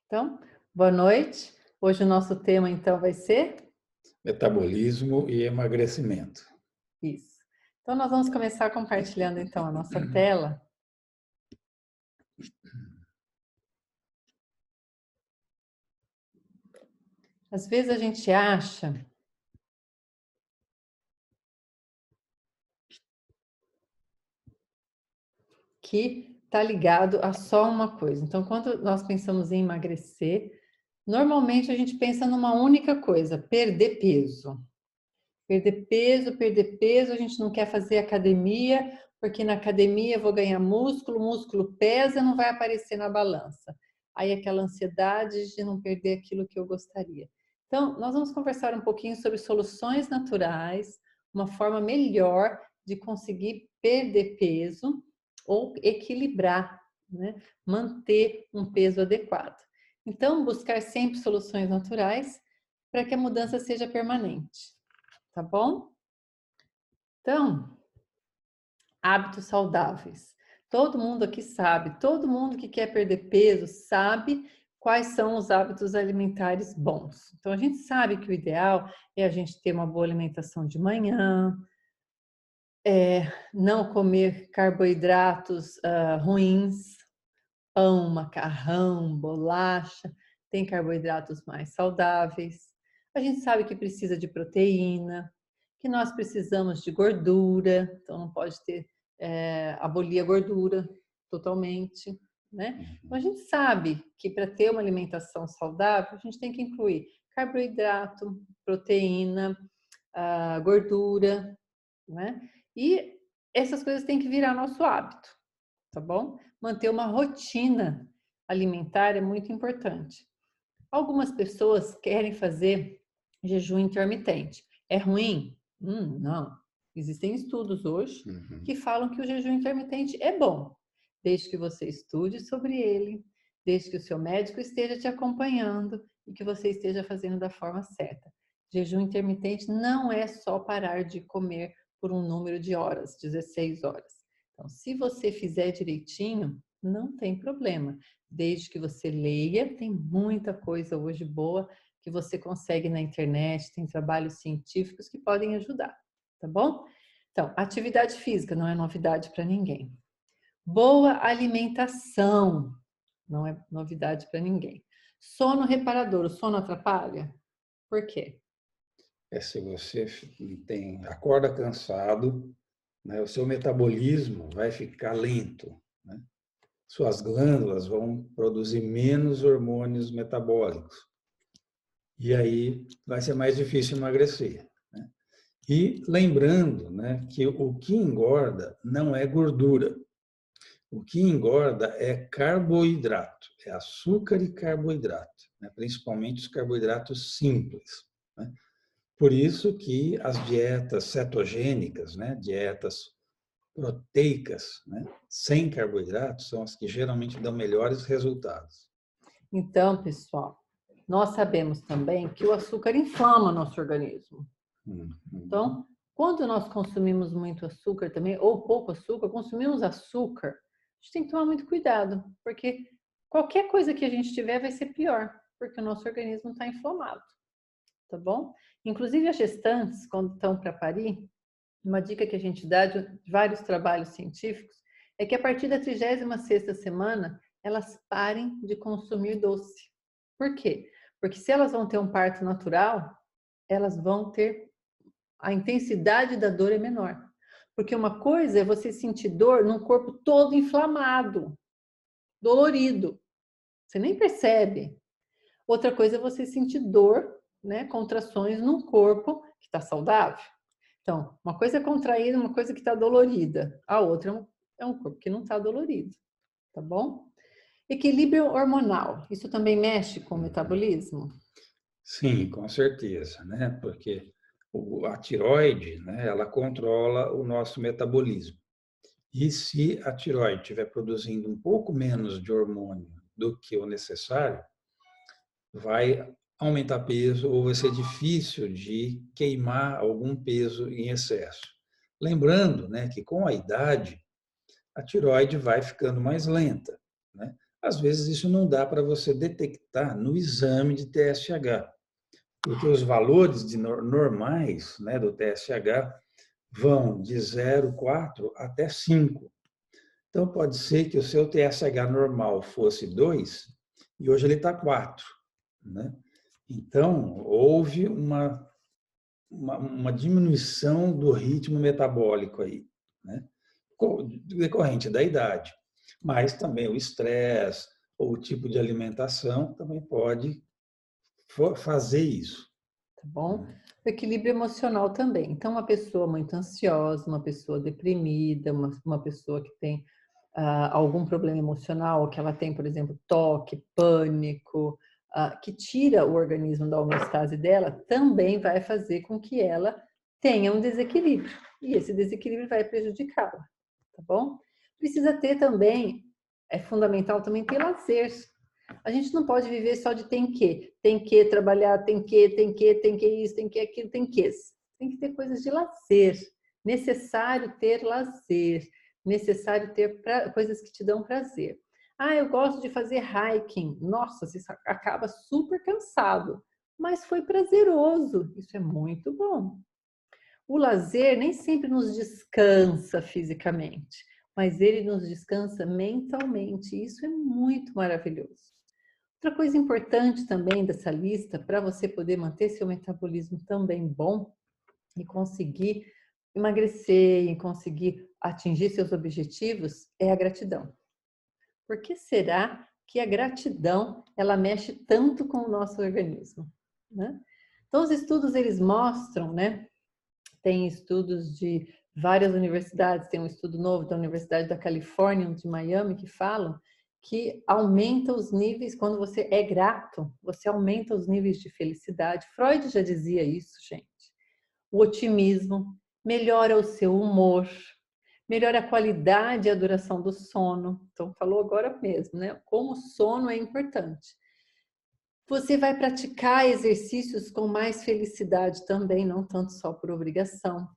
Então, boa noite. Hoje o nosso tema, então, vai ser Metabolismo e emagrecimento. isso. Então, nós vamos começar compartilhando, então, a nossa tela. Às vezes a gente acha que está ligado a só uma coisa. Então, quando nós pensamos em emagrecer, normalmente a gente pensa numa única coisa: perder peso. Perder peso, a gente não quer fazer academia, porque na academia eu vou ganhar músculo, músculo pesa, não vai aparecer na balança. Aí aquela ansiedade de não perder aquilo que eu gostaria. Então, nós vamos conversar um pouquinho sobre soluções naturais, uma forma melhor de conseguir perder peso ou equilibrar, né? Manter um peso adequado. Então, buscar sempre soluções naturais para que a mudança seja permanente. Tá bom? Então, hábitos saudáveis. Todo mundo aqui sabe, todo mundo que quer perder peso sabe quais são os hábitos alimentares bons. Então, a gente sabe que o ideal é a gente ter uma boa alimentação de manhã, não comer carboidratos ruins, pão, macarrão, bolacha, tem carboidratos mais saudáveis. A gente sabe que precisa de proteína, que nós precisamos de gordura, então não pode ter, abolir a gordura totalmente, né? Então a gente sabe que para ter uma alimentação saudável, a gente tem que incluir carboidrato, proteína, gordura, né? E essas coisas têm que virar nosso hábito, tá bom? Manter uma rotina alimentar é muito importante. Algumas pessoas querem fazer jejum intermitente. É ruim? Não. Existem estudos hoje que falam que o jejum intermitente é bom, desde que você estude sobre ele, desde que o seu médico esteja te acompanhando e que você esteja fazendo da forma certa. Jejum intermitente não é só parar de comer por um número de horas, 16 horas. Então, se você fizer direitinho, não tem problema. Desde que você leia, tem muita coisa hoje boa que você consegue na internet, tem trabalhos científicos que podem ajudar, tá bom? Então, atividade física não é novidade para ninguém. Boa alimentação não é novidade para ninguém. Sono reparador, o sono atrapalha? Por quê? Se você acorda cansado, né, o seu metabolismo vai ficar lento, né? Suas glândulas vão produzir menos hormônios metabólicos. E aí vai ser mais difícil emagrecer, né? E lembrando, né, que o que engorda não é gordura. O que engorda é carboidrato, é açúcar e carboidrato, né? Principalmente os carboidratos simples, né? Por isso que as dietas cetogênicas, né? Dietas proteicas, né? Sem carboidratos, são as que geralmente dão melhores resultados. Então, pessoal, nós sabemos também que o açúcar inflama nosso organismo. Então, quando nós consumimos muito açúcar também, ou pouco açúcar, consumimos açúcar, a gente tem que tomar muito cuidado, porque qualquer coisa que a gente tiver vai ser pior, porque o nosso organismo está inflamado, tá bom? Inclusive as gestantes, quando estão para parir, uma dica que a gente dá de vários trabalhos científicos é que a partir da 36ª semana, elas parem de consumir doce. Por quê? Porque se elas vão ter um parto natural, elas vão ter a intensidade da dor é menor. Porque uma coisa é você sentir dor num corpo todo inflamado, dolorido. Você nem percebe. Outra coisa é você sentir dor, né, contrações num corpo que está saudável. Então, uma coisa é contraída, uma coisa que está dolorida. A outra é um corpo que não está dolorido, tá bom? Equilíbrio hormonal. Isso também mexe com o metabolismo? Sim, com certeza, né? Porque a tireoide, né, ela controla o nosso metabolismo. E se a tireoide estiver produzindo um pouco menos de hormônio do que o necessário, vai aumentar peso ou vai ser difícil de queimar algum peso em excesso. Lembrando, né, que com a idade, a tireoide vai ficando mais lenta, né? Às vezes isso não dá para você detectar no exame de TSH, porque os valores normais, né, do TSH vão de 0,4 até 5. Então, pode ser que o seu TSH normal fosse 2 e hoje ele está 4. Né? Então, houve uma diminuição do ritmo metabólico aí, né? Decorrente da idade. Mas também o estresse ou o tipo de alimentação também pode fazer isso. Tá bom? O equilíbrio emocional também. Então, uma pessoa muito ansiosa, uma pessoa deprimida, uma pessoa que tem algum problema emocional, que ela tem, por exemplo, toque, pânico, que tira o organismo da homeostase dela, também vai fazer com que ela tenha um desequilíbrio. E esse desequilíbrio vai prejudicá-la, tá bom? Precisa ter também, é fundamental também ter lazer. A gente não pode viver só de tem que trabalhar, tem que isso, tem que aquilo, tem que. Tem que ter coisas de lazer. Necessário ter lazer. Necessário ter coisas que te dão prazer. Eu gosto de fazer hiking. Nossa, você acaba super cansado, mas foi prazeroso. Isso é muito bom. O lazer nem sempre nos descansa fisicamente, mas ele nos descansa mentalmente. Isso é muito maravilhoso. Outra coisa importante também dessa lista, para você poder manter seu metabolismo também bom e conseguir emagrecer e conseguir atingir seus objetivos, é a gratidão. Por que será que a gratidão ela mexe tanto com o nosso organismo? Né? Então, os estudos eles mostram, né? Tem estudos de várias universidades, tem um estudo novo da Universidade da Califórnia, de Miami, que falam que aumenta os níveis, quando você é grato, você aumenta os níveis de felicidade. Freud já dizia isso, gente. O otimismo, melhora o seu humor, melhora a qualidade e a duração do sono. Então, falou agora mesmo, né? Como o sono é importante. Você vai praticar exercícios com mais felicidade também, não tanto só por obrigação.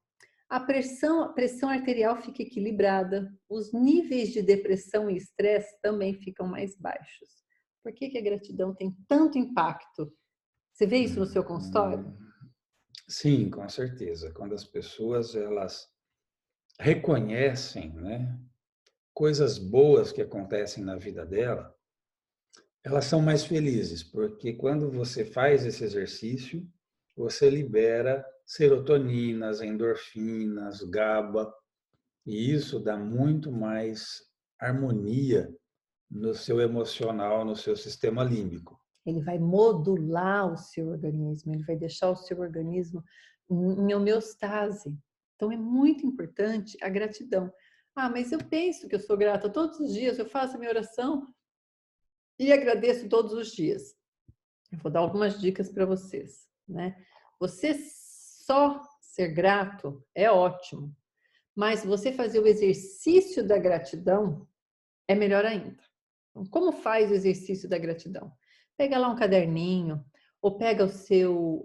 A pressão arterial fica equilibrada, os níveis de depressão e estresse também ficam mais baixos. Por que a gratidão tem tanto impacto? Você vê isso no seu consultório? Sim, com certeza. Quando as pessoas elas reconhecem, né, coisas boas que acontecem na vida dela, elas são mais felizes, porque quando você faz esse exercício, você libera serotoninas, endorfinas, GABA, e isso dá muito mais harmonia no seu emocional, no seu sistema límbico. Ele vai modular o seu organismo, ele vai deixar o seu organismo em homeostase. Então é muito importante a gratidão. Mas eu penso que eu sou grata todos os dias, eu faço a minha oração e agradeço todos os dias. Eu vou dar algumas dicas para vocês, né? Você só ser grato é ótimo, mas você fazer o exercício da gratidão é melhor ainda. Então, como faz o exercício da gratidão? Pega lá um caderninho, ou pega o seu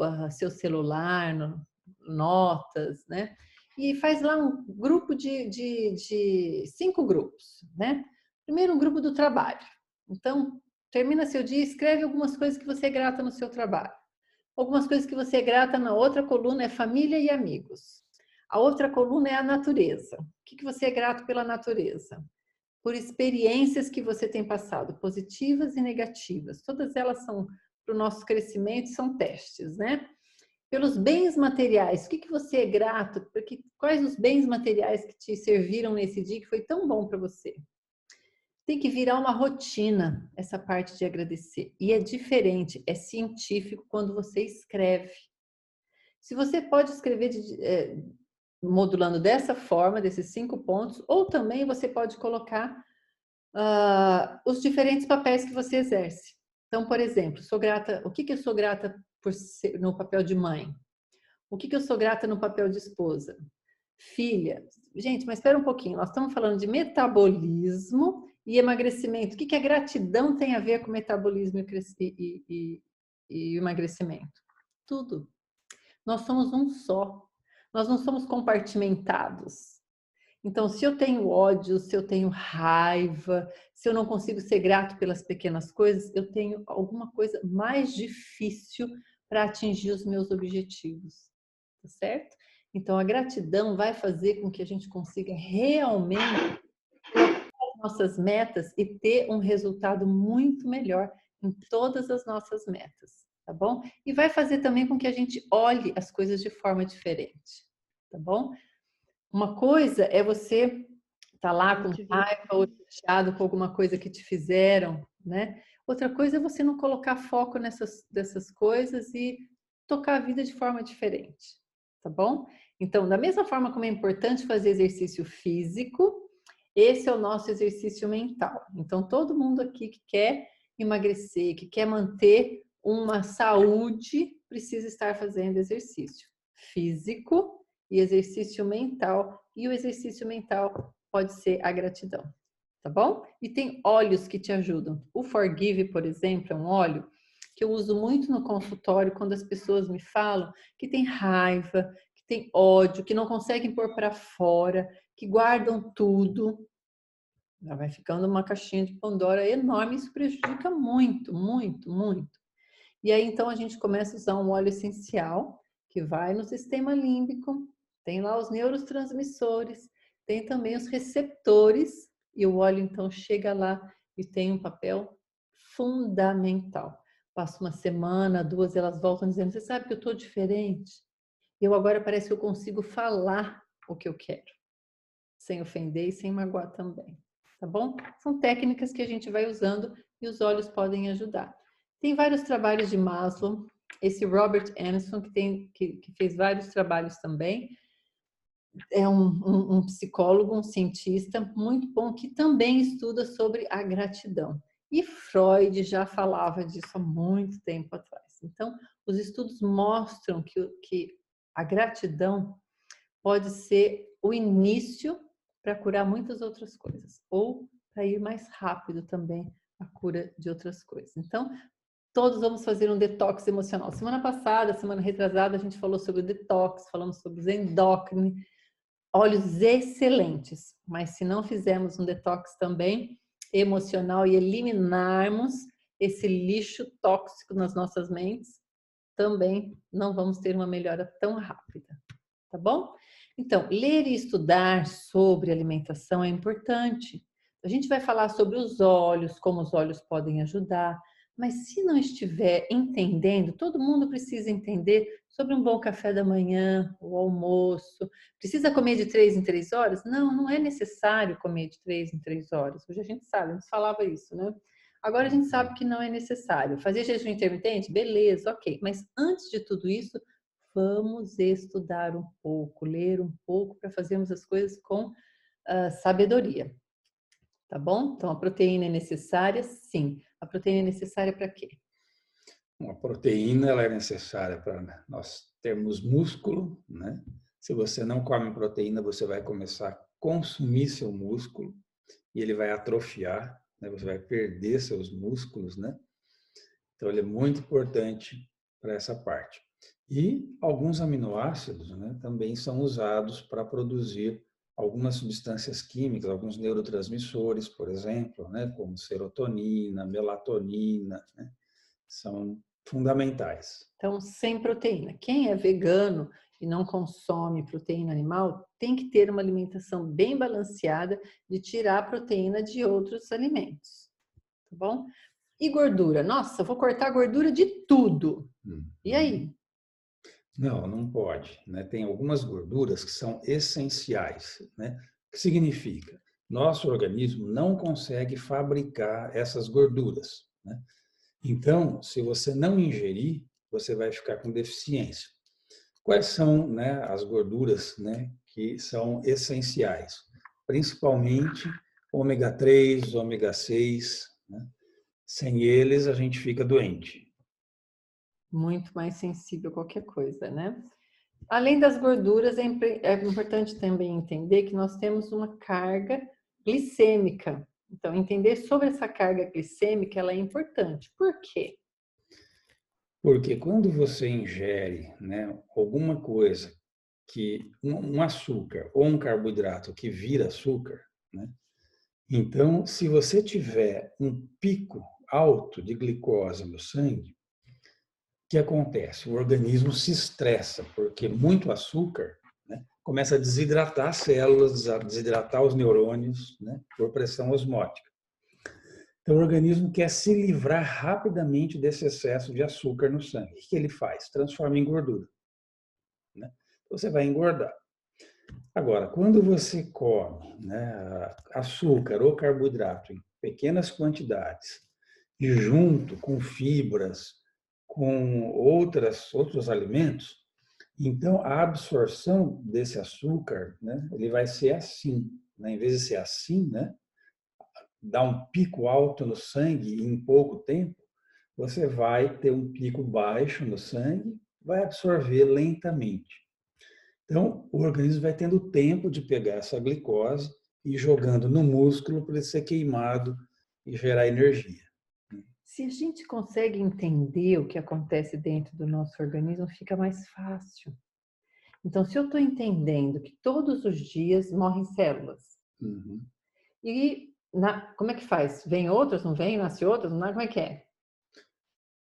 celular, notas, né? E faz lá um grupo de 5 grupos, né? Primeiro, um grupo do trabalho. Então, termina seu dia, escreve algumas coisas que você é grata no seu trabalho. Algumas coisas que você é grata na outra coluna é família e amigos. A outra coluna é a natureza. O que você é grato pela natureza? Por experiências que você tem passado, positivas e negativas. Todas elas são para o nosso crescimento, são testes, né? Pelos bens materiais, o que você é grato? Porque, quais os bens materiais que te serviram nesse dia que foi tão bom para você? Tem que virar uma rotina essa parte de agradecer. E é diferente, é científico quando você escreve. Se você pode escrever modulando dessa forma, desses 5 pontos, ou também você pode colocar os diferentes papéis que você exerce. Então, por exemplo, sou grata. O que eu sou grata por ser no papel de mãe? O que eu sou grata no papel de esposa? Filha. Gente, mas espera um pouquinho. Nós estamos falando de metabolismo e emagrecimento. O que a gratidão tem a ver com metabolismo e emagrecimento? Tudo. Nós somos um só. Nós não somos compartimentados. Então, se eu tenho ódio, se eu tenho raiva, se eu não consigo ser grato pelas pequenas coisas, eu tenho alguma coisa mais difícil para atingir os meus objetivos, tá certo? Então, a gratidão vai fazer com que a gente consiga realmente colocar as nossas metas e ter um resultado muito melhor em todas as nossas metas, tá bom? E vai fazer também com que a gente olhe as coisas de forma diferente, tá bom? Uma coisa é você estar lá com raiva ou chateado com alguma coisa que te fizeram, né? Outra coisa é você não colocar foco dessas coisas e tocar a vida de forma diferente, tá bom? Então, da mesma forma como é importante fazer exercício físico, esse é o nosso exercício mental. Então, todo mundo aqui que quer emagrecer, que quer manter uma saúde, precisa estar fazendo exercício físico e exercício mental. E o exercício mental pode ser a gratidão, tá bom? E tem óleos que te ajudam. O Forgive, por exemplo, é um óleo que eu uso muito no consultório quando as pessoas me falam que tem raiva, que tem ódio, que não conseguem pôr para fora, que guardam tudo. Já vai ficando uma caixinha de Pandora enorme, isso prejudica muito, muito, muito. E aí, então, a gente começa a usar um óleo essencial que vai no sistema límbico, tem lá os neurotransmissores, tem também os receptores, e o óleo, então, chega lá e tem um papel fundamental. Passa uma semana, duas, elas voltam dizendo, você sabe que eu estou diferente? Eu agora parece que eu consigo falar o que eu quero, sem ofender e sem magoar também, tá bom? São técnicas que a gente vai usando e os óleos podem ajudar. Tem vários trabalhos de Maslow, esse Robert Anderson, que fez vários trabalhos também, é um psicólogo, um cientista muito bom, que também estuda sobre a gratidão. E Freud já falava disso há muito tempo atrás. Então, os estudos mostram que a gratidão pode ser o início para curar muitas outras coisas, ou para ir mais rápido também a cura de outras coisas. Então, todos vamos fazer um detox emocional. Semana passada, semana retrasada, a gente falou sobre o detox, falamos sobre os endócrinos, óleos excelentes. Mas se não fizermos um detox também emocional e eliminarmos esse lixo tóxico nas nossas mentes, também não vamos ter uma melhora tão rápida, tá bom? Então, ler e estudar sobre alimentação é importante. A gente vai falar sobre os óleos, como os óleos podem ajudar, mas se não estiver entendendo, todo mundo precisa entender sobre um bom café da manhã, o almoço. Precisa comer de 3 em 3 horas? Não, não é necessário comer de 3 em 3 horas. Hoje a gente sabe, a gente falava isso, né? Agora a gente sabe que não é necessário. Fazer jejum intermitente? Beleza, ok. Mas antes de tudo isso, vamos estudar um pouco, ler um pouco para fazermos as coisas com sabedoria. Tá bom? Então, a proteína é necessária? Sim. A proteína é necessária para quê? A proteína ela é necessária para nós termos músculo, né? Se você não come proteína, você vai começar a consumir seu músculo e ele vai atrofiar, né? Você vai perder seus músculos, né? Então, ele é muito importante para essa parte. E alguns aminoácidos, né, também são usados para produzir algumas substâncias químicas, alguns neurotransmissores, por exemplo, né, como serotonina, melatonina, né, são fundamentais. Então, sem proteína. Quem é vegano e não consome proteína animal tem que ter uma alimentação bem balanceada de tirar a proteína de outros alimentos. Tá bom? E gordura? Nossa, vou cortar a gordura de tudo. E aí? Não, não pode, né? Tem algumas gorduras que são essenciais, né? O que significa? Nosso organismo não consegue fabricar essas gorduras, né? Então, se você não ingerir, você vai ficar com deficiência. Quais são, né, as gorduras, né, que são essenciais? Principalmente ômega 3, ômega 6, né? Sem eles, a gente fica doente. Muito mais sensível a qualquer coisa, né? Além das gorduras, é importante também entender que nós temos uma carga glicêmica. Então, entender sobre essa carga glicêmica, ela é importante. Por quê? Porque quando você ingere, né, alguma coisa que um açúcar ou um carboidrato que vira açúcar, né? Então, se você tiver um pico alto de glicose no sangue, o que acontece? O organismo se estressa, porque muito açúcar, né, começa a desidratar as células, a desidratar os neurônios, né, por pressão osmótica. Então, o organismo quer se livrar rapidamente desse excesso de açúcar no sangue. O que ele faz? Transforma em gordura, né? Você vai engordar. Agora, quando você come, né, açúcar ou carboidrato em pequenas quantidades e junto com fibras, com outros alimentos, então a absorção desse açúcar, né, ele vai ser assim, né? Em vez de ser assim, né, dar um pico alto no sangue em pouco tempo, você vai ter um pico baixo no sangue, vai absorver lentamente. Então, o organismo vai tendo tempo de pegar essa glicose e ir jogando no músculo para ele ser queimado e gerar energia. Se a gente consegue entender o que acontece dentro do nosso organismo, fica mais fácil. Então, se eu estou entendendo que todos os dias morrem células, Uhum. e como é que faz? Vem outras, não vem? Nasce outras, não nasce? Como é que é?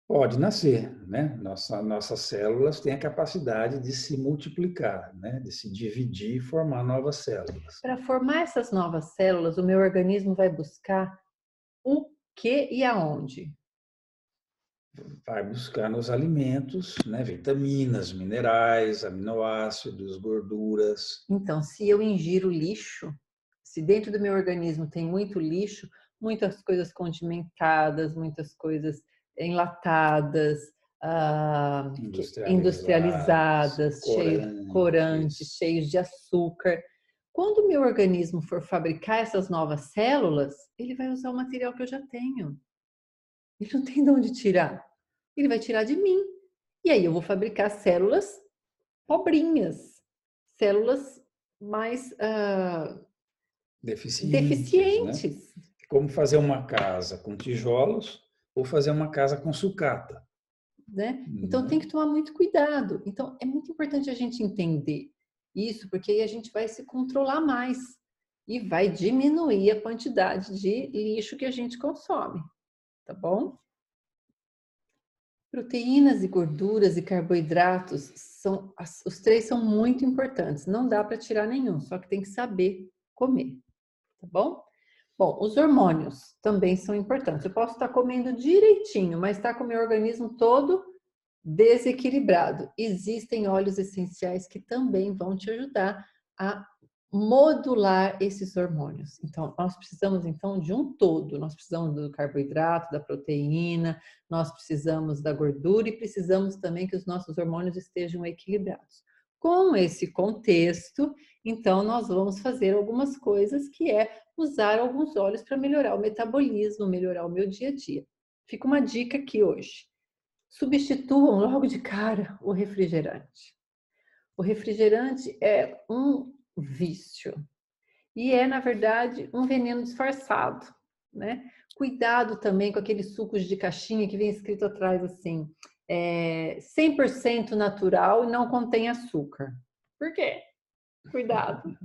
Pode nascer, né? Nossas células têm a capacidade de se multiplicar, né? De se dividir e formar novas células. Para formar essas novas células, o meu organismo vai buscar o que e aonde? Vai buscar nos alimentos, né? Vitaminas, minerais, aminoácidos, gorduras. Então, se eu ingiro lixo, se dentro do meu organismo tem muito lixo, muitas coisas condimentadas, muitas coisas enlatadas, Industrializadas, industrializadas, corantes, corantes. cheios de açúcar. Quando o meu organismo for fabricar essas novas células, ele vai usar o material que eu já tenho. Ele não tem de onde tirar. Ele vai tirar de mim. E aí eu vou fabricar células pobrinhas, células mais Deficientes, né? deficientes, Como fazer uma casa com tijolos ou fazer uma casa com sucata, né? Então né? tem que tomar muito cuidado. Então é muito importante a gente entender isso, porque aí a gente vai se controlar mais e vai diminuir a quantidade de lixo que a gente consome, tá bom? Proteínas e gorduras e carboidratos os três são muito importantes. Não dá para tirar nenhum, só que tem que saber comer, tá bom? Bom, os hormônios também são importantes. Eu posso estar comendo direitinho, mas estar com o meu organismo todo desequilibrado. Existem óleos essenciais que também vão te ajudar a modular esses hormônios. Então, nós precisamos então de um todo. Nós precisamos do carboidrato, da proteína, nós precisamos da gordura e precisamos também que os nossos hormônios estejam equilibrados. Com esse contexto, então nós vamos fazer algumas coisas que é usar alguns óleos para melhorar o metabolismo, melhorar o meu dia a dia. Fica uma dica aqui hoje. Substituam logo de cara o refrigerante. O refrigerante é um vício e é, na verdade, um veneno disfarçado, né? Cuidado também com aqueles sucos de caixinha que vem escrito atrás assim, 100% natural e não contém açúcar. Por quê? Cuidado.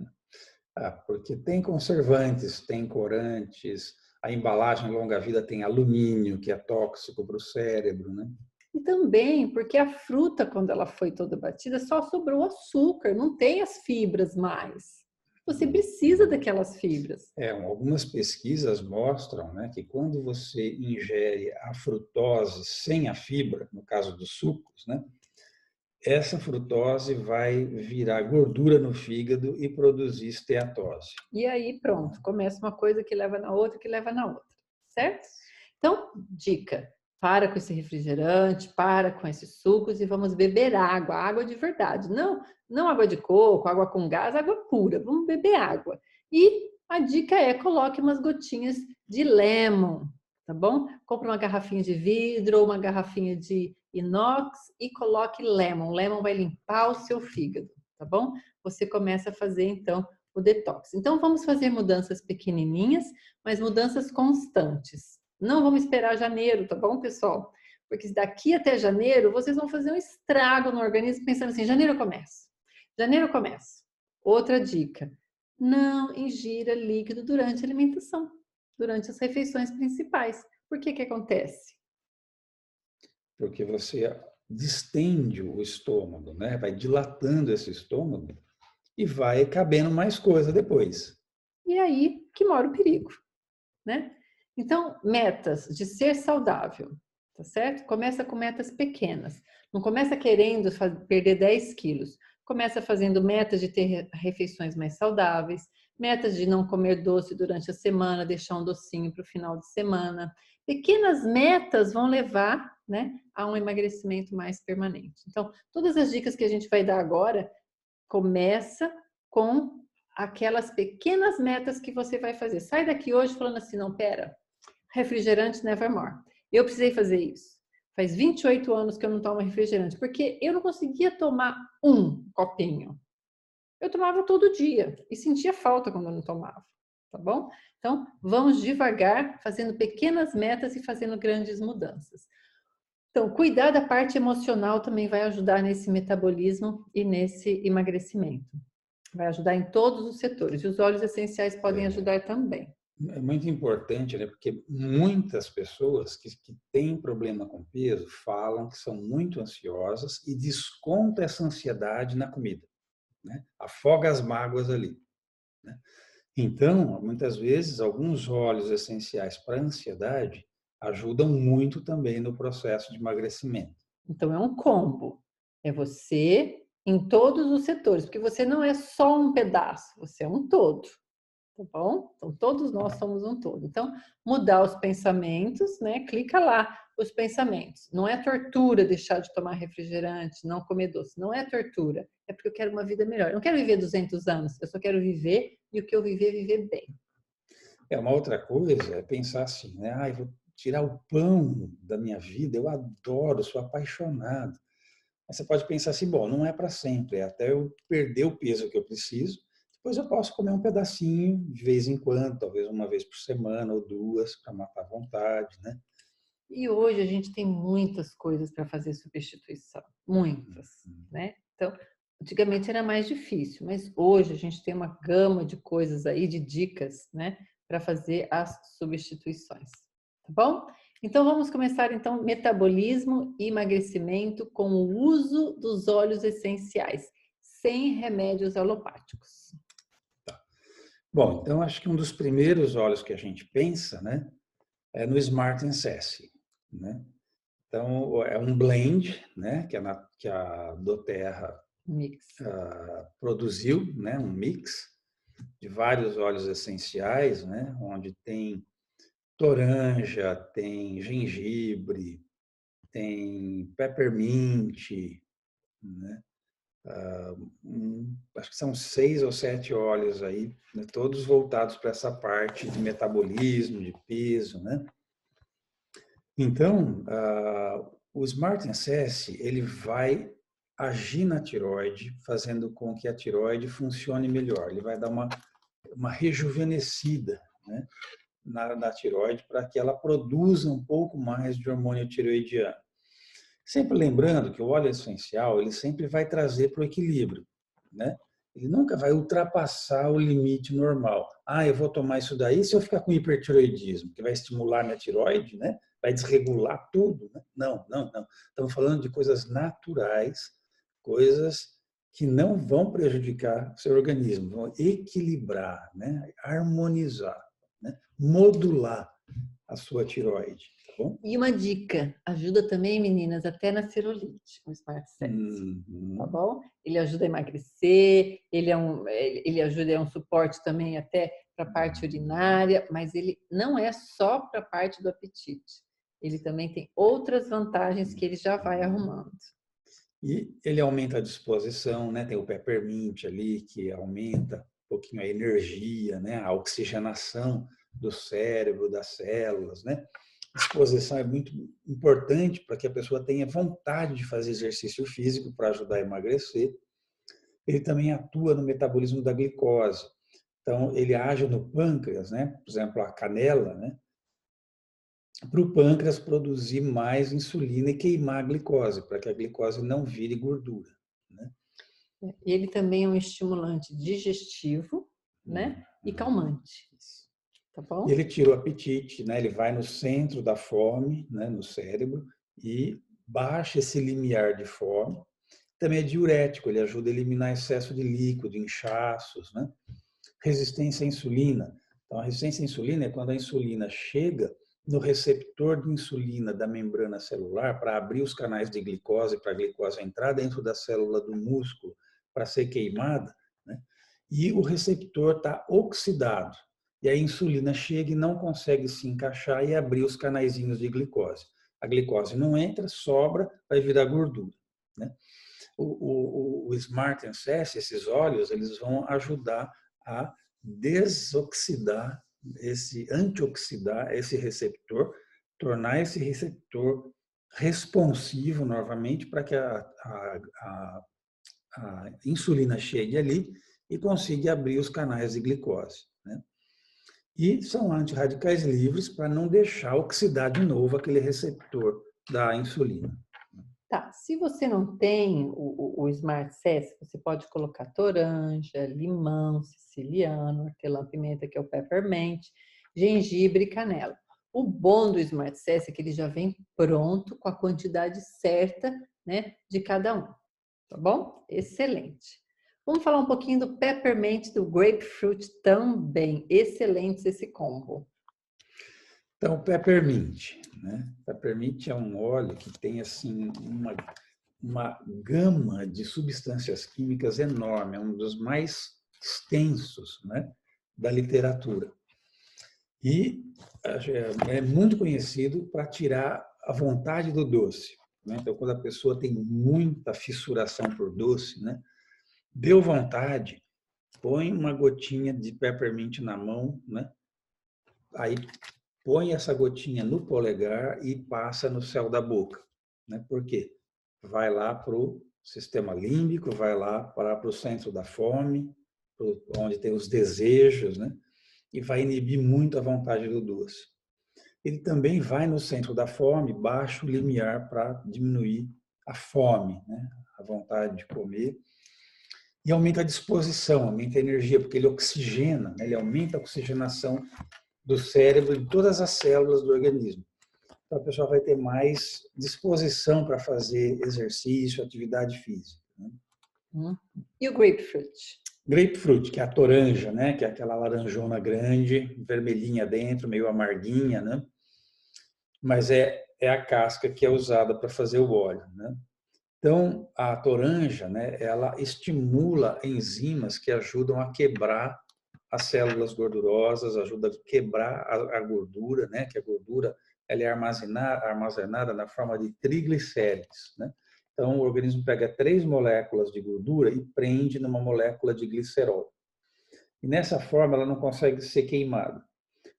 Porque tem conservantes, tem corantes, a embalagem longa-vida tem alumínio, que é tóxico para o cérebro, né? E também porque a fruta, quando ela foi toda batida, só sobrou açúcar, não tem as fibras mais. Você precisa daquelas fibras. Algumas pesquisas mostram, né, que quando você ingere a frutose sem a fibra, no caso dos sucos, né, essa frutose vai virar gordura no fígado e produzir esteatose. E aí, pronto, começa uma coisa que leva na outra, que leva na outra, certo? Então, dica: para com esse refrigerante, para com esses sucos e vamos beber água, água de verdade. Não água de coco, água com gás, água pura. Vamos beber água. E a dica é: coloque umas gotinhas de lemon, tá bom? Compre uma garrafinha de vidro ou uma garrafinha de inox e coloque lemon. Lemon vai limpar o seu fígado, tá bom? Você começa a fazer então o detox. Então vamos fazer mudanças pequenininhas, mas mudanças constantes. Não vamos esperar janeiro, tá bom, pessoal? Porque daqui até janeiro vocês vão fazer um estrago no organismo pensando assim, janeiro eu começo. Janeiro começa. Outra dica, não ingira líquido durante a alimentação, durante as refeições principais. Por que que acontece? Porque você distende o estômago, né? Vai dilatando esse estômago e vai cabendo mais coisa depois. E aí que mora o perigo, né? Então, metas de ser saudável, tá certo? Começa com metas pequenas. Não começa querendo perder 10 quilos. Começa fazendo metas de ter refeições mais saudáveis, metas de não comer doce durante a semana, deixar um docinho para o final de semana. Pequenas metas vão levar, né, a um emagrecimento mais permanente. Então, todas as dicas que a gente vai dar agora, começa com aquelas pequenas metas que você vai fazer. Sai daqui hoje falando assim, não, pera, refrigerante nevermore. Eu precisei fazer isso. Faz 28 anos que eu não tomo refrigerante, porque eu não conseguia tomar um copinho. Eu tomava todo dia e sentia falta quando eu não tomava, tá bom? Então, vamos devagar, fazendo pequenas metas e fazendo grandes mudanças. Então, cuidar da parte emocional também vai ajudar nesse metabolismo e nesse emagrecimento. Vai ajudar em todos os setores. E os óleos essenciais podem ajudar também. É muito importante, né? Porque muitas pessoas que têm problema com peso falam que são muito ansiosas e desconta essa ansiedade na comida, né? Afoga as mágoas ali, né? Então, muitas vezes, alguns óleos essenciais para ansiedade ajudam muito também no processo de emagrecimento. Então, é um combo. É você em todos os setores, porque você não é só um pedaço, você é um todo. Tá bom? Então, todos nós somos um todo. Então, mudar os pensamentos, né? Clica lá, os pensamentos. Não é tortura deixar de tomar refrigerante, não comer doce. Não é tortura. É porque eu quero uma vida melhor. Eu não quero viver 200 anos. Eu só quero viver e o que eu viver, viver bem. Uma outra coisa é pensar assim, né? Ah, eu vou tirar o pão da minha vida, eu adoro, sou apaixonado. Mas você pode pensar assim, bom, não é para sempre, é até eu perder o peso que eu preciso, depois eu posso comer um pedacinho de vez em quando, talvez uma vez por semana ou duas, para matar a vontade, né? E hoje a gente tem muitas coisas para fazer substituição. Muitas, né? Então, antigamente era mais difícil, mas hoje a gente tem uma gama de coisas aí, de dicas, né? Para fazer as substituições. Tá bom? Então vamos começar então metabolismo e emagrecimento com o uso dos óleos essenciais, sem remédios alopáticos. Bom, então acho que um dos primeiros óleos que a gente pensa, né, é no Smart Incessi, né? Então é um blend, né, que a doTERRA Mix. produziu, né, um mix de vários óleos essenciais, né, onde tem toranja, tem gengibre, tem peppermint, né? Acho que são 6 ou 7 óleos aí, né? Todos voltados para essa parte de metabolismo, de peso, né? Então, o Smart Incessi, ele vai agir na tireoide, fazendo com que a tireoide funcione melhor. Ele vai dar uma rejuvenescida, né, na tireoide para que ela produza um pouco mais de hormônio tireoidiano. Sempre lembrando que o óleo essencial ele sempre vai trazer para o equilíbrio, né? Ele nunca vai ultrapassar o limite normal. Ah, eu vou tomar isso daí se eu ficar com hipertireoidismo, que vai estimular minha tireoide, né? Vai desregular tudo, né? Não, não, não. Estamos falando de coisas naturais, coisas que não vão prejudicar o seu organismo, vão equilibrar, né? Harmonizar, né? Modular a sua tireoide, tá bom? E uma dica, ajuda também, meninas, até na celulite, o Smart Sense, tá Uhum. bom? Ele ajuda a emagrecer, ele ajuda, é um suporte também até para a parte urinária, mas ele não é só para a parte do apetite. Ele também tem outras vantagens que ele já vai arrumando. E ele aumenta a disposição, né? Tem o peppermint ali que aumenta um pouquinho a energia, né? A oxigenação do cérebro, das células, né? A disposição é muito importante para que a pessoa tenha vontade de fazer exercício físico para ajudar a emagrecer. Ele também atua no metabolismo da glicose. Então, ele age no pâncreas, né? Por exemplo, a canela, né? Para o pâncreas produzir mais insulina e queimar a glicose, para que a glicose não vire gordura, né? Ele também é um estimulante digestivo, né? E calmante. Tá bom? Ele tira o apetite, né? Ele vai no centro da fome, né? No cérebro, e baixa esse limiar de fome. Também é diurético, ele ajuda a eliminar excesso de líquido, inchaços, né? Resistência à insulina. Então, a resistência à insulina é quando a insulina chega no receptor de insulina da membrana celular para abrir os canais de glicose, para a glicose entrar dentro da célula do músculo para ser queimada, né? E o receptor está oxidado. E a insulina chega e não consegue se encaixar e abrir os canaizinhos de glicose. A glicose não entra, sobra, vai virar gordura, né? O Smart NSS, esses óleos, eles vão ajudar a desoxidar, antioxidar esse receptor, tornar esse receptor responsivo novamente para que a insulina chegue ali e consiga abrir os canais de glicose, né? E são antirradicais livres para não deixar oxidar de novo aquele receptor da insulina. Tá, se você não tem o Smart Cess, você pode colocar toranja, limão, siciliano, hortelã-pimenta, que é o peppermint, gengibre e canela. O bom do Smart Cess é que ele já vem pronto com a quantidade certa, né, de cada um, tá bom? Excelente. Vamos falar um pouquinho do peppermint, do grapefruit também. Excelente esse combo. Então, o peppermint, né? Peppermint é um óleo que tem assim uma gama de substâncias químicas enorme, é um dos mais extensos, né, da literatura. E é muito conhecido para tirar a vontade do doce, né? Então, quando a pessoa tem muita fissuração por doce, né, deu vontade, põe uma gotinha de peppermint na mão, né? Aí põe essa gotinha no polegar e passa no céu da boca, né? Por quê? Vai lá para o sistema límbico, vai lá para o centro da fome, onde tem os desejos, né? E vai inibir muito a vontade do doce. Ele também vai no centro da fome, baixa o limiar para diminuir a fome, né? A vontade de comer. E aumenta a disposição, aumenta a energia, porque ele oxigena, né? Ele aumenta a oxigenação do cérebro e de todas as células do organismo. Então, a pessoa vai ter mais disposição para fazer exercício, atividade física, né? E o grapefruit? Grapefruit, que é a toranja, né? Que é aquela laranjona grande, vermelhinha dentro, meio amarguinha, né? Mas é a casca que é usada para fazer o óleo, né? Então, a toranja, né? Ela estimula enzimas que ajudam a quebrar as células gordurosas, ajuda a quebrar a gordura, né? Que a gordura ela é armazenada na forma de triglicéridos, né? Então, o organismo pega 3 moléculas de gordura e prende numa molécula de glicerol. E nessa forma, ela não consegue ser queimada.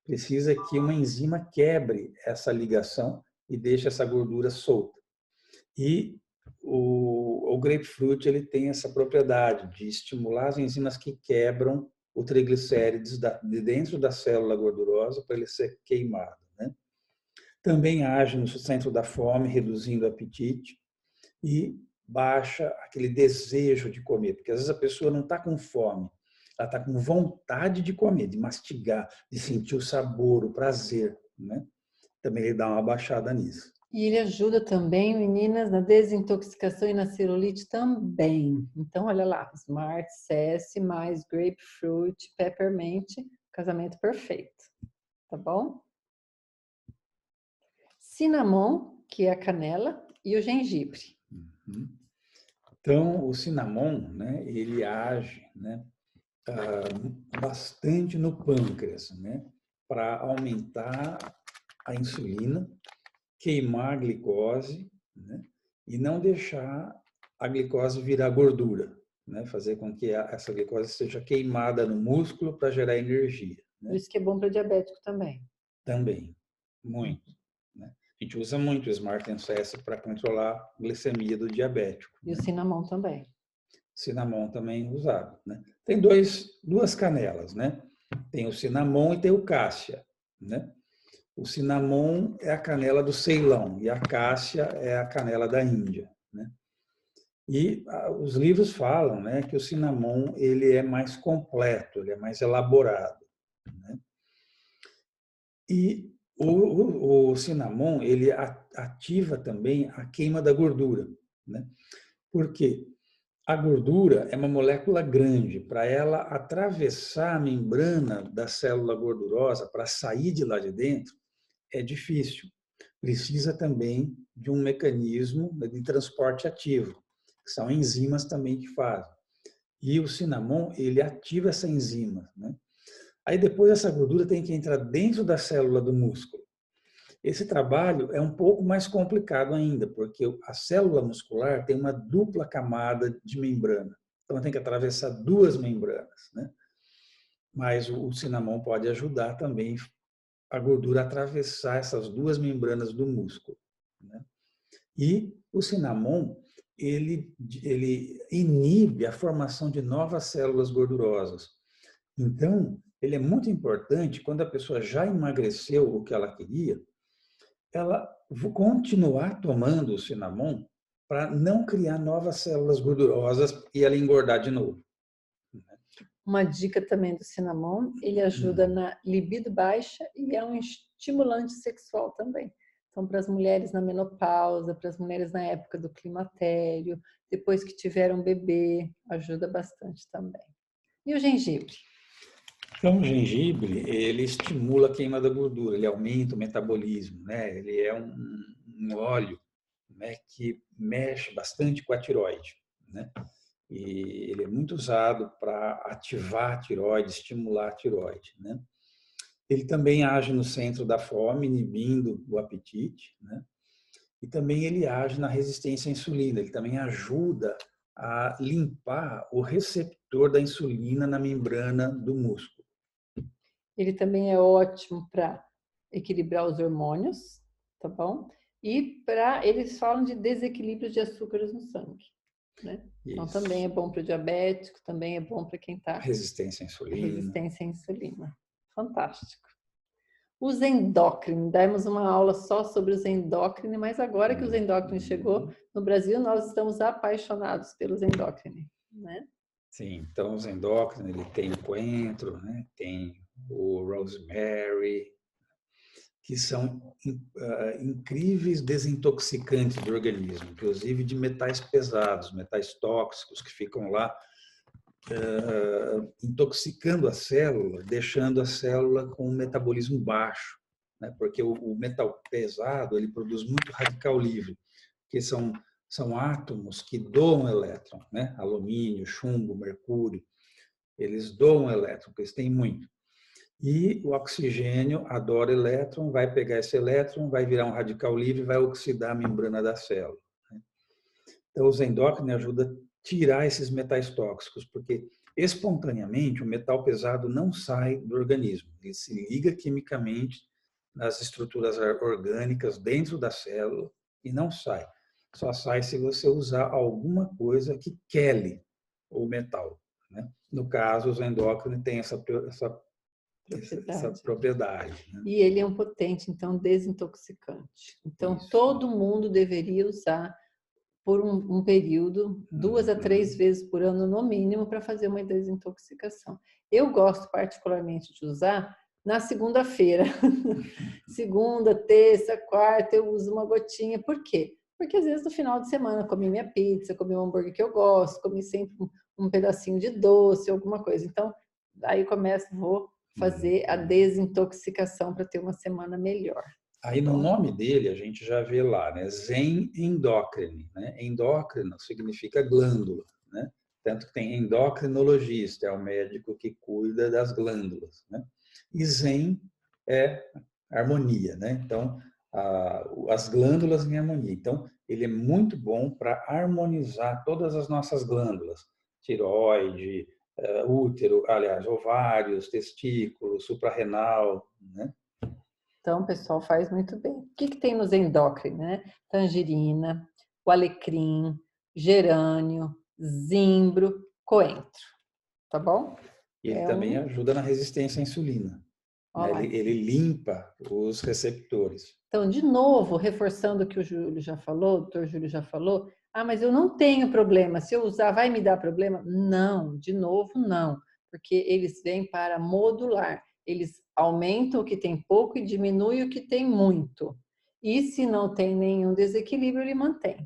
Precisa que uma enzima quebre essa ligação e deixe essa gordura solta. E o grapefruit ele tem essa propriedade de estimular as enzimas que quebram o triglicérides de dentro da célula gordurosa para ele ser queimado, né? Também age no centro da fome, reduzindo o apetite e baixa aquele desejo de comer, porque às vezes a pessoa não está com fome, ela está com vontade de comer, de mastigar, de sentir o sabor, o prazer, né? Também ele dá uma baixada nisso. E ele ajuda também, meninas, na desintoxicação e na celulite também. Então, olha lá, Smart Cess mais grapefruit, peppermint, casamento perfeito, tá bom? Cinnamon, que é a canela, e o gengibre. Então, o cinnamon, né, ele age, né, bastante no pâncreas, né, para aumentar a insulina, queimar a glicose, né, e não deixar a glicose virar gordura, né, fazer com que essa glicose seja queimada no músculo para gerar energia, né? Por isso que é bom para diabético também. Também, muito, né? A gente usa muito o Smart NSS para controlar a glicemia do diabético. E o cinnamon também. Cinnamon também usado, né? Tem duas canelas, né? Tem o cinnamon e tem o cássia, né? O cinnamon é a canela do Ceilão e a cássia é a canela da Índia, né? E os livros falam, né, que o cinnamon ele é mais completo, ele é mais elaborado, né? E o cinnamon ele ativa também a queima da gordura, né? Porque a gordura é uma molécula grande. Para ela atravessar a membrana da célula gordurosa, para sair de lá de dentro, é difícil. Precisa também de um mecanismo de transporte ativo, que são enzimas também que fazem. E o cinnamon, ele ativa essa enzima, né? Aí depois essa gordura tem que entrar dentro da célula do músculo. Esse trabalho é um pouco mais complicado ainda, porque a célula muscular tem uma dupla camada de membrana. Então, ela tem que atravessar duas membranas, né? Mas o cinnamon pode ajudar também a gordura a atravessar essas duas membranas do músculo, né? E o cinnamon, ele inibe a formação de novas células gordurosas. Então, ele é muito importante quando a pessoa já emagreceu o que ela queria, ela continuar tomando o cinnamon para não criar novas células gordurosas e ela engordar de novo. Uma dica também do cinnamon, ele ajuda na libido baixa e é um estimulante sexual também. Então, para as mulheres na menopausa, para as mulheres na época do climatério, depois que tiveram um bebê, ajuda bastante também. E o gengibre? Então, o gengibre, ele estimula a queima da gordura, ele aumenta o metabolismo, né? Ele é um óleo, né, que mexe bastante com a tireoide, né? E ele é muito usado para ativar a tireoide, estimular a tireoide, né? Ele também age no centro da fome, inibindo o apetite, né? E também ele age na resistência à insulina, ele também ajuda a limpar o receptor da insulina na membrana do músculo. Ele também é ótimo para equilibrar os hormônios, tá bom? E eles falam de desequilíbrio de açúcares no sangue, né? Então também é bom para o diabético, também é bom para quem está resistência à insulina. Resistência à insulina. Fantástico. Os endócrinos, demos uma aula só sobre os endócrinos, mas agora que os endócrinos chegou no Brasil, nós estamos apaixonados pelos endócrinos, né? Sim, então os endócrinos, ele tem o coentro, né? Tem o rosemary, que são incríveis desintoxicantes do organismo, inclusive de metais pesados, metais tóxicos que ficam lá intoxicando a célula, deixando a célula com um metabolismo baixo, né? Porque o metal pesado ele produz muito radical livre, que são átomos que doam elétron, né? Alumínio, chumbo, mercúrio, eles doam elétron, porque eles têm muito. E o oxigênio adora elétron, vai pegar esse elétron, vai virar um radical livre, vai oxidar a membrana da célula, né? Então, os endócrinos ajudam a tirar esses metais tóxicos, porque espontaneamente o metal pesado não sai do organismo. Ele se liga quimicamente nas estruturas orgânicas dentro da célula e não sai. Só sai se você usar alguma coisa que quele o metal, né? No caso, os endócrinos têm essa propriedade, né? E ele é um potente, então, desintoxicante. Então, Isso. todo mundo deveria usar por um período, 2 a 3 vezes por ano, no mínimo, para fazer uma desintoxicação. Eu gosto particularmente de usar na segunda-feira. Segunda, terça, quarta, eu uso uma gotinha. Por quê? Porque às vezes no final de semana comi minha pizza, comi um hambúrguer que eu gosto, comi sempre um pedacinho de doce, alguma coisa. Então, aí vou fazer a desintoxicação para ter uma semana melhor. Aí no nome dele a gente já vê lá, né? Zen endócrino, né? Endócrino significa glândula, né? Tanto que tem endocrinologista, é o médico que cuida das glândulas, né? E Zen é harmonia, né? Então, as glândulas em harmonia. Então, ele é muito bom para harmonizar todas as nossas glândulas, tireoide, útero, aliás, ovários, testículos, suprarrenal, né? Então, o pessoal faz muito bem. O que tem nos endócrinos, né? Tangerina, o alecrim, gerânio, zimbro, coentro. Tá bom? E ele também ajuda na resistência à insulina, né? Ele limpa os receptores. Então, de novo, reforçando o que o Júlio já falou, o doutor Júlio já falou, mas eu não tenho problema, se eu usar vai me dar problema? Não, de novo, não, porque eles vêm para modular, eles aumentam o que tem pouco e diminuem o que tem muito. E se não tem nenhum desequilíbrio, ele mantém,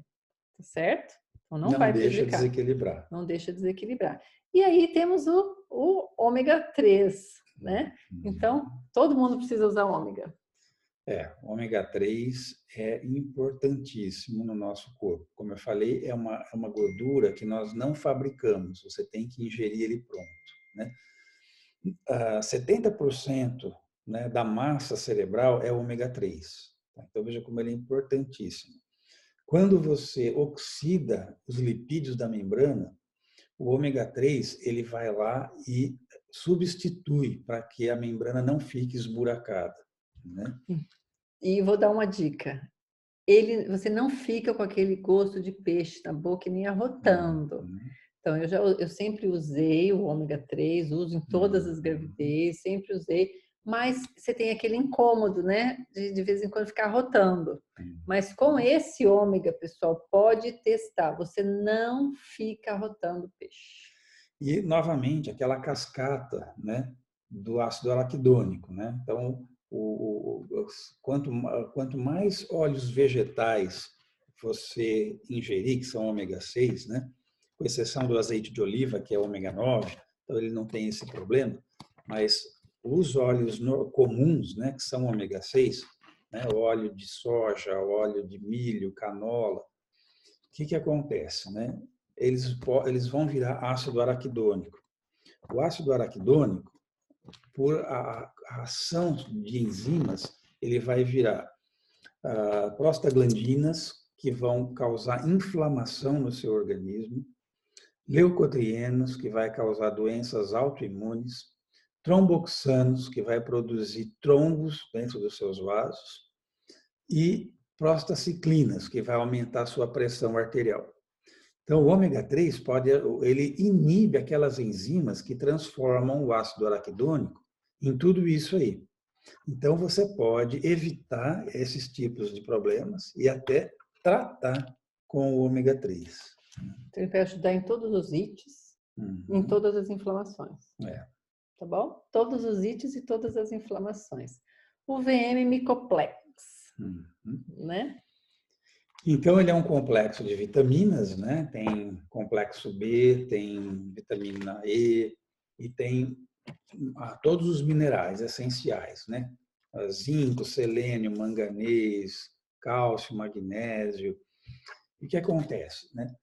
tá certo? Então não Não vai deixa prejudicar, desequilibrar. não deixa desequilibrar. E aí temos o ômega 3, né? Então, todo mundo precisa usar ômega. O ômega 3 é importantíssimo no nosso corpo. Como eu falei, é uma gordura que nós não fabricamos, você tem que ingerir ele pronto, né? 70%, né, da massa cerebral é ômega 3. Então, veja como ele é importantíssimo. Quando você oxida os lipídios da membrana, o ômega 3 ele vai lá e substitui para que a membrana não fique esburacada, né? E vou dar uma dica. Você não fica com aquele gosto de peixe na boca e nem arrotando. Então, eu sempre usei o ômega 3, uso em todas as gravidez, sempre usei, mas você tem aquele incômodo, né? De vez em quando ficar arrotando. Mas com esse ômega, pessoal, pode testar, você não fica arrotando peixe. E, novamente, aquela cascata, né, do ácido araquidônico, né? Então, quanto mais óleos vegetais você ingerir, que são ômega 6, né? Com exceção do azeite de oliva, que é ômega 9, então ele não tem esse problema, mas os óleos comuns, né, que são ômega 6, né, óleo de soja, óleo de milho, canola, o que acontece, né? Eles vão virar ácido araquidônico. O ácido araquidônico, por a ação de enzimas, ele vai virar prostaglandinas, que vão causar inflamação no seu organismo, leucotrienos, que vai causar doenças autoimunes, tromboxanos, que vai produzir trombos dentro dos seus vasos, e prostaciclinas, que vai aumentar a sua pressão arterial. Então, o ômega 3 ele inibe aquelas enzimas que transformam o ácido araquidônico em tudo isso aí. Então, você pode evitar esses tipos de problemas e até tratar com o ômega 3. Então, ele vai ajudar em todos os ites, em todas as inflamações. Tá bom? Todos os ites e todas as inflamações. O VM Micoplex, né? Então, ele é um complexo de vitaminas, né? Tem complexo B, tem vitamina E e tem todos os minerais essenciais, né? Zinco, selênio, manganês, cálcio, magnésio. E o que acontece, né?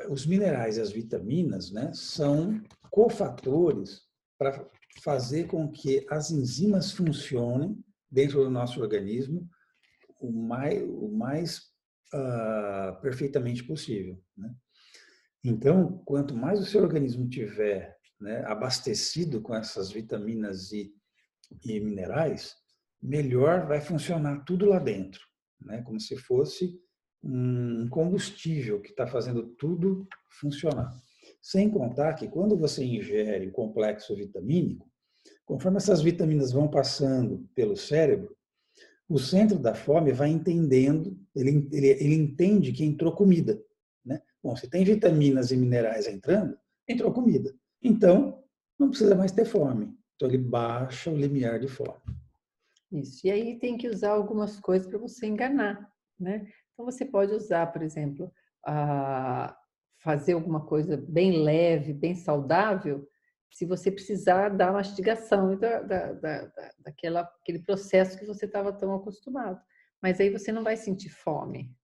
Os minerais e as vitaminas, né, são cofatores para fazer com que as enzimas funcionem dentro do nosso organismo o mais perfeitamente possível, né? Então, quanto mais o seu organismo tiver, né, abastecido com essas vitaminas e minerais, melhor vai funcionar tudo lá dentro, né? Como se fosse um combustível que está fazendo tudo funcionar. Sem contar que quando você ingere o complexo vitamínico, conforme essas vitaminas vão passando pelo cérebro, o centro da fome vai entendendo, ele entende que entrou comida, né? Bom, se tem vitaminas e minerais entrando, entrou comida. Então, não precisa mais ter fome. Então, ele baixa o limiar de fome. Isso. E aí tem que usar algumas coisas para você enganar, né? Então, você pode usar, por exemplo, fazer alguma coisa bem leve, bem saudável, se você precisar da mastigação e daquele processo que você estava tão acostumado. Mas aí você não vai sentir fome,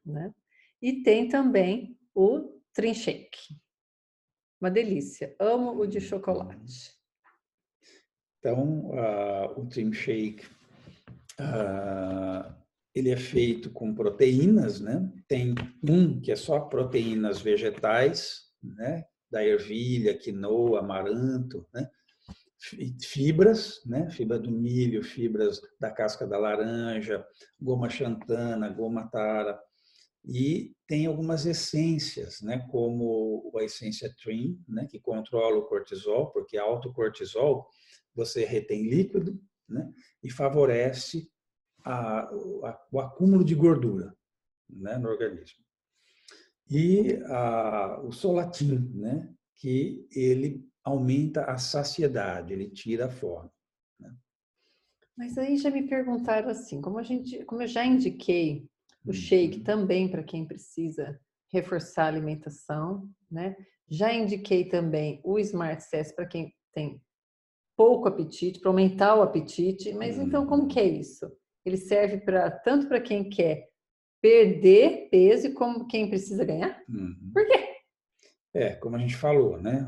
né? E tem também o Trim Shake. Uma delícia. Amo o de chocolate. Então, o Trim Shake, ele é feito com proteínas, né? Tem um que é só proteínas vegetais, né? Da ervilha, quinoa, amaranto, né? Fibras, né? Fibra do milho, fibras da casca da laranja, goma xantana, goma tara. E tem algumas essências, né? Como a essência Trim, né? Que controla o cortisol, porque alto cortisol você retém líquido, né? E favorece o acúmulo de gordura, né, no organismo. E o Solatin, né, que ele aumenta a saciedade, ele tira a fome. Né? Mas aí já me perguntaram assim, como eu já indiquei o shake também para quem precisa reforçar a alimentação, né? Já indiquei também o Smart Cess para quem tem pouco apetite, para aumentar o apetite. Mas então como que é isso? Ele serve tanto para quem quer perder peso como quem precisa ganhar? Por quê? Como a gente falou, né?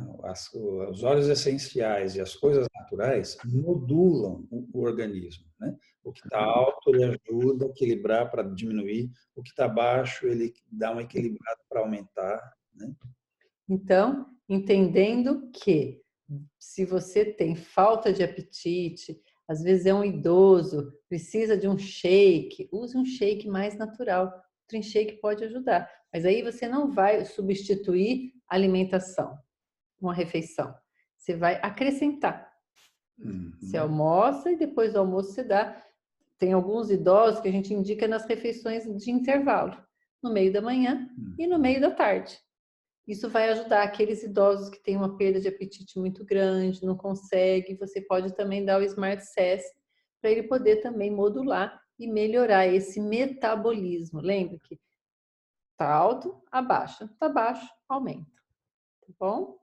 Os óleos essenciais e as coisas naturais modulam o organismo, né? O que está alto, ele ajuda a equilibrar para diminuir. O que está baixo, ele dá uma equilibrada para aumentar, né? Então, entendendo que se você tem falta de apetite, às vezes é um idoso, precisa de um shake, use um shake mais natural. O Nutri Shake pode ajudar, mas aí você não vai substituir a alimentação, uma refeição. Você vai acrescentar. Você almoça e depois do almoço você dá. Tem alguns idosos que a gente indica nas refeições de intervalo, no meio da manhã e no meio da tarde. Isso vai ajudar aqueles idosos que têm uma perda de apetite muito grande, não consegue. Você pode também dar o Smart Cess para ele poder também modular e melhorar esse metabolismo. Lembra que tá alto, abaixa, tá baixo, aumenta. Tá bom?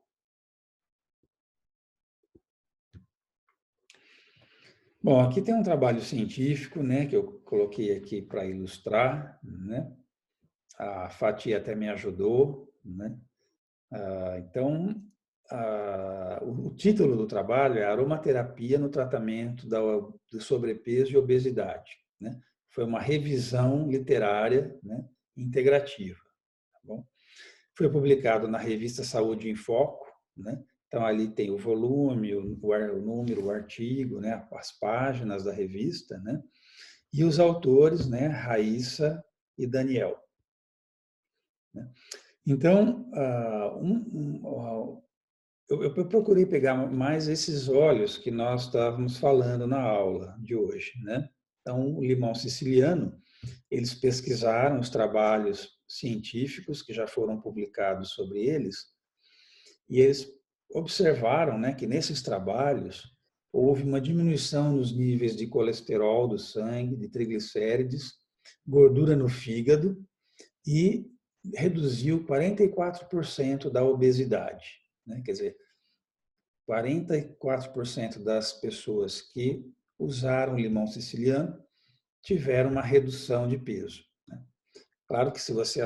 Bom, aqui tem um trabalho científico, né, que eu coloquei aqui para ilustrar, né? A Fati até me ajudou, né? Então, o título do trabalho é Aromaterapia no tratamento do sobrepeso e obesidade, né? Foi uma revisão literária, né, integrativa. Tá bom? Foi publicado na revista Saúde em Foco, né? Então, ali tem o volume, o número, o artigo, né? As páginas da revista, né? E os autores, né? Raíssa e Daniel. Né? Então, eu procurei pegar mais esses óleos que nós estávamos falando na aula de hoje, né? Então, o limão siciliano, eles pesquisaram os trabalhos científicos que já foram publicados sobre eles e eles observaram, né, que nesses trabalhos houve uma diminuição nos níveis de colesterol do sangue, de triglicérides, gordura no fígado e reduziu 44% da obesidade, né? Quer dizer, 44% das pessoas que usaram limão siciliano tiveram uma redução de peso. Né? Claro que se você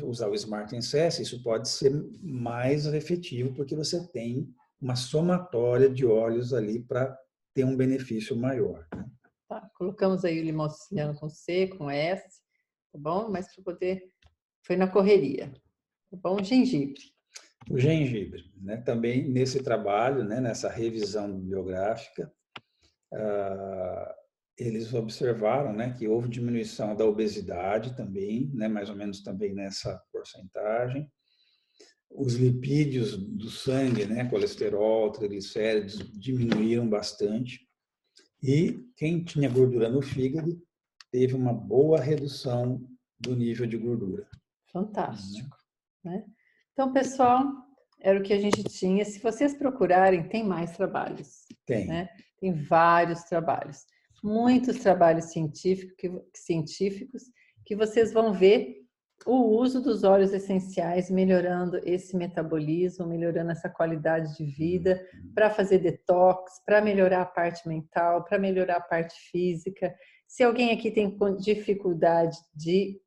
usar o Smart Cess, isso pode ser mais efetivo, porque você tem uma somatória de óleos ali para ter um benefício maior. Né? Tá, colocamos aí o limão siciliano com C, com S, tá bom? Mas para poder... Foi na correria. Tá bom? Gengibre. O gengibre, né? Também nesse trabalho, né? Nessa revisão bibliográfica, eles observaram, né, que houve diminuição da obesidade também, né, mais ou menos também nessa porcentagem. Os lipídios do sangue, né, colesterol, triglicéridos, diminuíram bastante. E quem tinha gordura no fígado teve uma boa redução do nível de gordura. Fantástico. Né? Então, pessoal, era o que a gente tinha. Se vocês procurarem, tem mais trabalhos. Tem. Né? Tem vários trabalhos. Muitos trabalhos científicos que vocês vão ver o uso dos óleos essenciais melhorando esse metabolismo, melhorando essa qualidade de vida, para fazer detox, para melhorar a parte mental, para melhorar a parte física. Se alguém aqui tem dificuldade de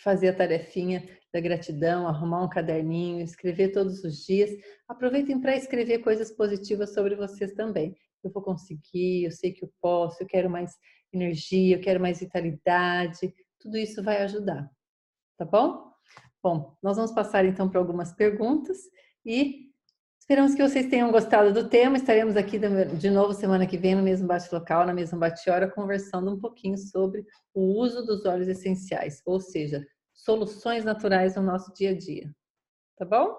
fazer a tarefinha da gratidão, arrumar um caderninho, escrever todos os dias, aproveitem para escrever coisas positivas sobre vocês também. Eu vou conseguir, eu sei que eu posso, eu quero mais energia, eu quero mais vitalidade, tudo isso vai ajudar, tá bom? Bom, nós vamos passar então para algumas perguntas e esperamos que vocês tenham gostado do tema. Estaremos aqui de novo semana que vem no mesmo bate-local, na mesma bate-hora, conversando um pouquinho sobre o uso dos óleos essenciais, ou seja, soluções naturais no nosso dia a dia. Tá bom?